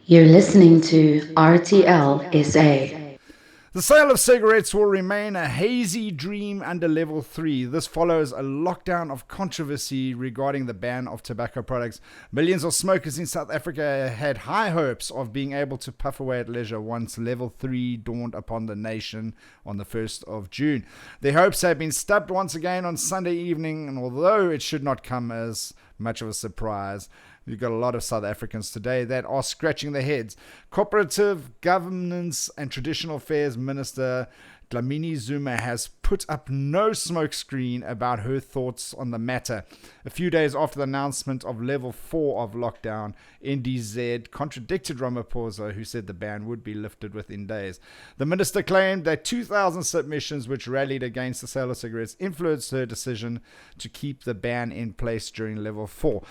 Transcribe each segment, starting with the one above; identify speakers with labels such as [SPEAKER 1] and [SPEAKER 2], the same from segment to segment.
[SPEAKER 1] You're listening to RTL SA.
[SPEAKER 2] The sale of cigarettes will remain a hazy dream under Level 3. This follows a lockdown of controversy regarding the ban of tobacco products. Millions of smokers in South Africa had high hopes of being able to puff away at leisure once Level 3 dawned upon the nation on the 1st of June. Their hopes have been stubbed once again on Sunday evening, and although it should not come as much of a surprise, you've got a lot of South Africans today that are scratching their heads. Cooperative Governance and Traditional Affairs Minister Dlamini Zuma has put up no smokescreen about her thoughts on the matter. A few days after the announcement of level 4 of lockdown, NDZ contradicted Ramaphosa, who said the ban would be lifted within days. The minister claimed that 2,000 submissions which rallied against the sale of cigarettes influenced her decision to keep the ban in place during level 4.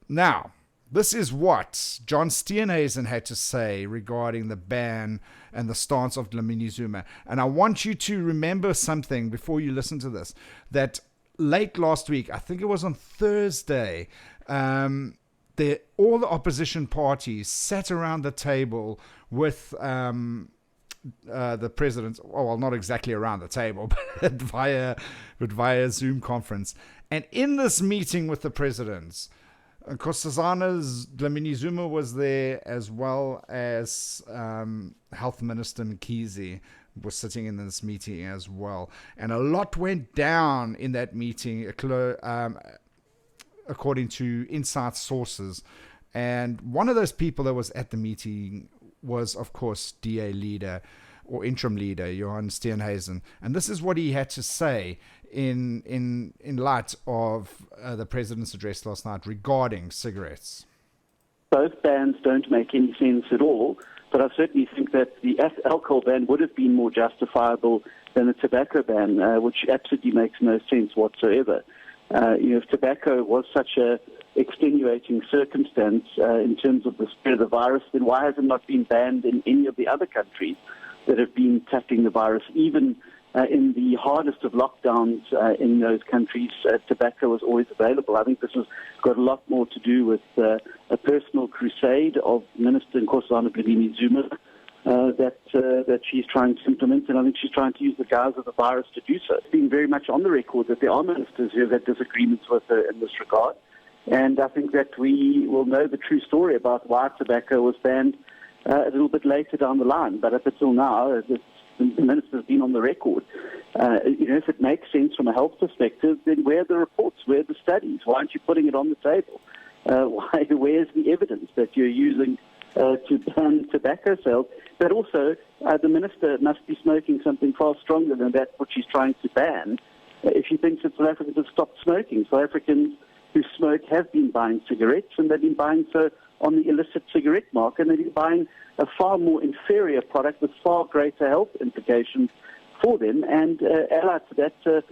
[SPEAKER 2] Now, this is what John Steenhuisen had to say regarding the ban and the stance of Dlamini Zuma. And I want you to remember something before you listen to this, that late last week, I think it was on Thursday, all the opposition parties sat around the table with the president, well, not exactly around the table, but via Zoom conference. And in this meeting with the presidents, Nkosazana's Dlamini Zuma was there, as well as Health Minister Mkhize was sitting in this meeting as well. And a lot went down in that meeting, according to inside sources. And one of those people that was at the meeting was, of course, DA leader or interim leader, Johan Steenhuisen. And this is what he had to say in light of the president's address last night regarding cigarettes.
[SPEAKER 3] Both bans don't make any sense at all, but I certainly think that the alcohol ban would have been more justifiable than the tobacco ban, which absolutely makes no sense whatsoever. If tobacco was such a extenuating circumstance in terms of the spread of the virus, then why has it not been banned in any of the other countries that have been tackling the virus? Even in the hardest of lockdowns in those countries, tobacco was always available. I think this has got a lot more to do with a personal crusade of Minister Nkosazana Dlamini Zuma that she's trying to implement, and I think she's trying to use the guise of the virus to do so. It's been very much on the record that there are ministers who have had disagreements with her in this regard, and I think that we will know the true story about why tobacco was banned a little bit later down the line. But up until now, the minister's been on the record. If it makes sense from a health perspective, then where are the reports? Where are the studies? Why aren't you putting it on the table? Where's the evidence that you're using to ban tobacco sales? But also, the minister must be smoking something far stronger than that which she's trying to ban if she thinks that South Africans have stopped smoking. South Africans who smoke have been buying cigarettes, and they've been buying so on the illicit cigarette market, and they've been buying a far more inferior product with far greater health implications for them. And allied to that,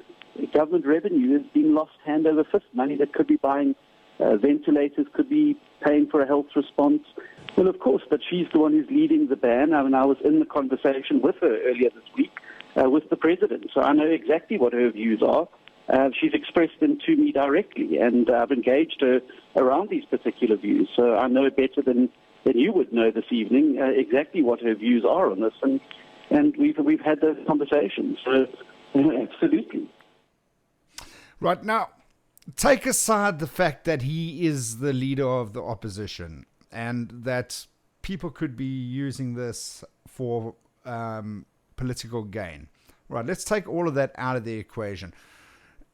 [SPEAKER 3] government revenue is being lost hand over fist. Money that could be buying ventilators, could be paying for a health response. Well, of course, but she's the one who's leading the ban. I mean, I was in the conversation with her earlier this week with the president, so I know exactly what her views are. She's expressed them to me directly, and I've engaged her around these particular views. So I know better than you would know this evening exactly what her views are on this, and we've had those conversations. So absolutely.
[SPEAKER 2] Right, now, take aside the fact that he is the leader of the opposition and that people could be using this for political gain. Right, let's take all of that out of the equation.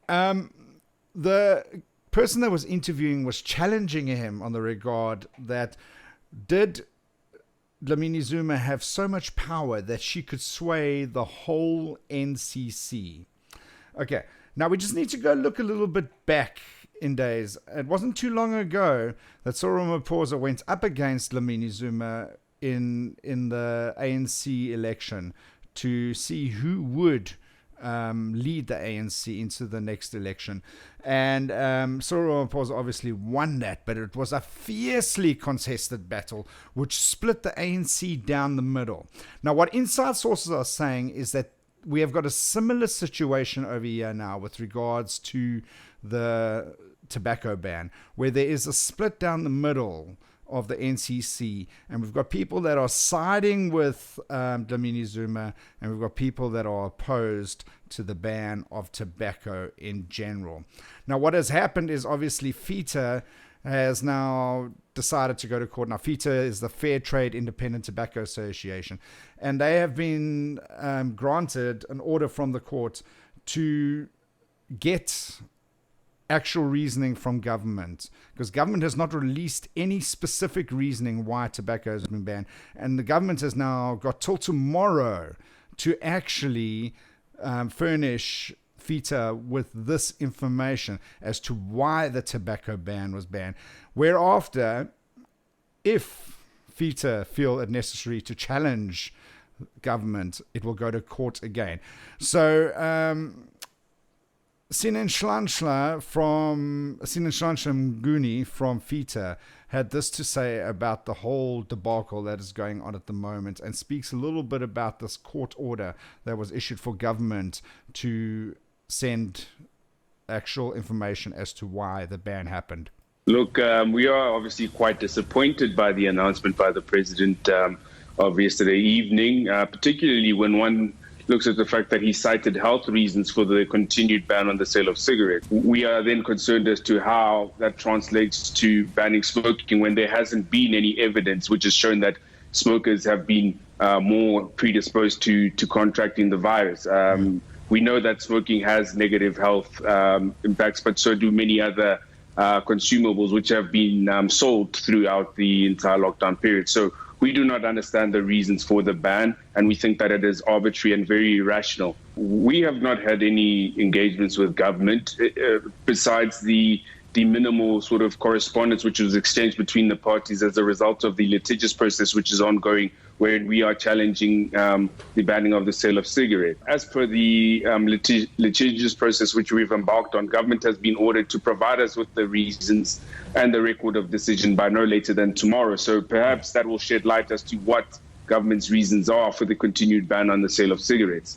[SPEAKER 2] The person that was interviewing was challenging him on the regard that did Dlamini Zuma have so much power that she could sway the whole NCC? Okay, now we just need to go look a little bit back in days. It wasn't too long ago that Cyril Ramaphosa went up against Dlamini Zuma in the ANC election to see who would lead the ANC into the next election. And Cyril Ramaphosa obviously won that, but it was a fiercely contested battle which split the ANC down the middle. Now, what inside sources are saying is that we have got a similar situation over here now with regards to the tobacco ban, where there is a split down the middle of the NCC, and we've got people that are siding with Dlamini Zuma, and we've got people that are opposed to the ban of tobacco in general. Now, what has happened is obviously FITA has now decided to go to court. Now, FITA is the Fair Trade Independent Tobacco Association, and they have been granted an order from the court to get actual reasoning from government, because government has not released any specific reasoning why tobacco has been banned, and the government has now got till tomorrow to actually furnish FITA with this information as to why the tobacco ban was banned. Whereafter, if FITA feel it necessary to challenge government, it will go to court again. So Sinenhlanhla Mnguni from FITA had this to say about the whole debacle that is going on at the moment, and speaks a little bit about this court order that was issued for government to send actual information as to why the ban happened.
[SPEAKER 4] Look, we are obviously quite disappointed by the announcement by the president of yesterday evening, particularly when one looks at the fact that he cited health reasons for the continued ban on the sale of cigarettes. We are then concerned as to how that translates to banning smoking when there hasn't been any evidence which has shown that smokers have been more predisposed to contracting the virus. We know that smoking has negative health impacts, but so do many other consumables which have been sold throughout the entire lockdown period. So we do not understand the reasons for the ban, and we think that it is arbitrary and very irrational. We have not had any engagements with government besides the minimal sort of correspondence which was exchanged between the parties as a result of the litigious process which is ongoing, where we are challenging the banning of the sale of cigarettes. As per the litigious process which we've embarked on, government has been ordered to provide us with the reasons and the record of decision by no later than tomorrow. So perhaps that will shed light as to what government's reasons are for the continued ban on the sale of cigarettes.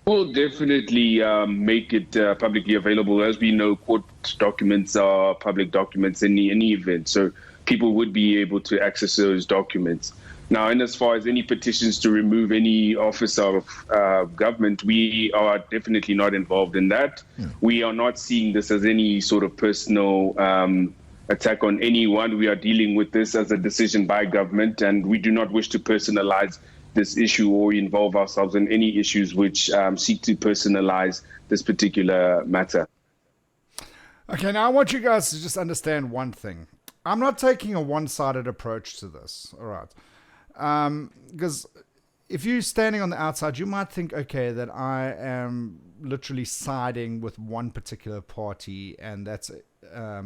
[SPEAKER 4] We'll definitely make it publicly available. As we know, court documents are public documents in any event, so people would be able to access those documents. Now, and as far as any petitions to remove any officer of government, we are definitely not involved in that. We are not seeing this as any sort of personal attack on anyone. We are dealing with this as a decision by government, and we do not wish to personalize this issue or involve ourselves in any issues which seek to personalize this particular matter.
[SPEAKER 2] Okay, now I want you guys to just understand one thing. I'm not taking a one-sided approach to this, all right? Because if you're standing on the outside, you might think, okay, that I am literally siding with one particular party, and that's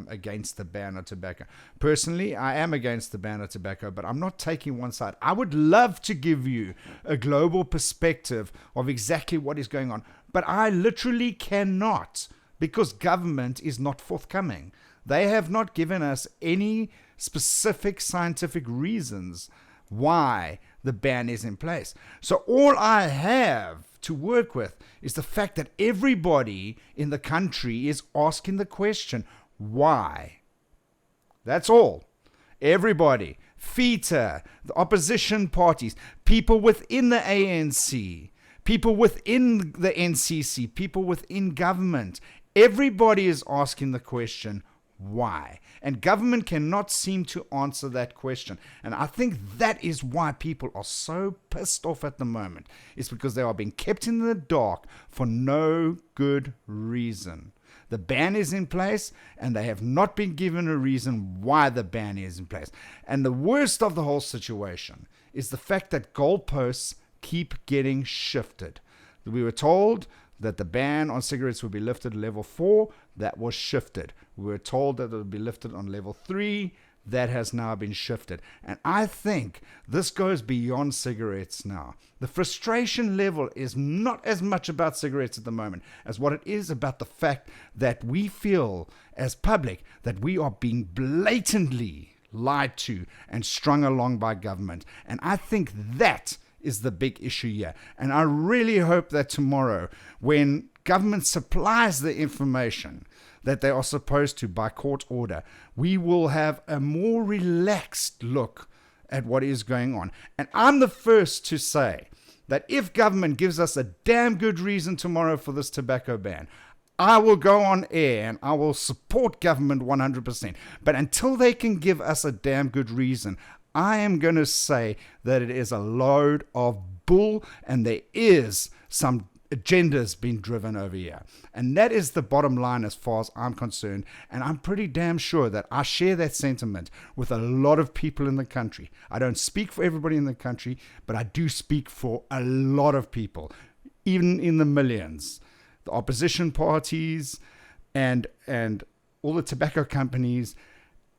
[SPEAKER 2] against the ban of tobacco. Personally, I am against the ban of tobacco, but I'm not taking one side. I would love to give you a global perspective of exactly what is going on, but I literally cannot, because government is not forthcoming. They have not given us any specific scientific reasons why the ban is in place. So all I have to work with is the fact that everybody in the country is asking the question, why? That's all. Everybody, FITA, the opposition parties, people within the ANC, people within the NCC, people within government, everybody is asking the question, why? And government cannot seem to answer that question. And I think that is why people are so pissed off at the moment. It's because they are being kept in the dark for no good reason. The ban is in place, and they have not been given a reason why the ban is in place. And the worst of the whole situation is the fact that goalposts keep getting shifted. We were told that the ban on cigarettes would be lifted at level 4. That was shifted. We were told that it would be lifted on level 3. That has now been shifted. And I think this goes beyond cigarettes now. The frustration level is not as much about cigarettes at the moment as what it is about the fact that we feel as public that we are being blatantly lied to and strung along by government. And I think that is the big issue here. And I really hope that tomorrow, when government supplies the information that they are supposed to by court order, we will have a more relaxed look at what is going on. And I'm the first to say that if government gives us a damn good reason tomorrow for this tobacco ban, I will go on air and I will support government 100%. But until they can give us a damn good reason, I am going to say that it is a load of bull and there is some agendas being driven over here. And that is the bottom line as far as I'm concerned. And I'm pretty damn sure that I share that sentiment with a lot of people in the country. I don't speak for everybody in the country, but I do speak for a lot of people, even in the millions. The opposition parties and all the tobacco companies.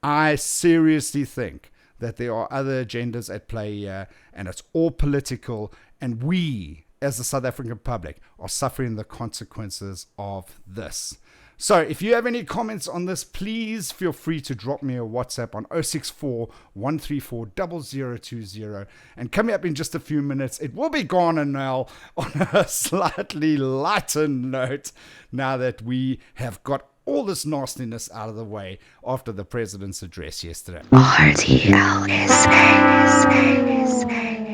[SPEAKER 2] I seriously think that there are other agendas at play here, and it's all political, and we, as the South African public, are suffering the consequences of this. So if you have any comments on this, please feel free to drop me a WhatsApp on 064 134 0020. And coming up in just a few minutes, it will be gone and now on a slightly lighter note, now that we have got all this nastiness out of the way after the president's address yesterday.
[SPEAKER 1] RTL SA.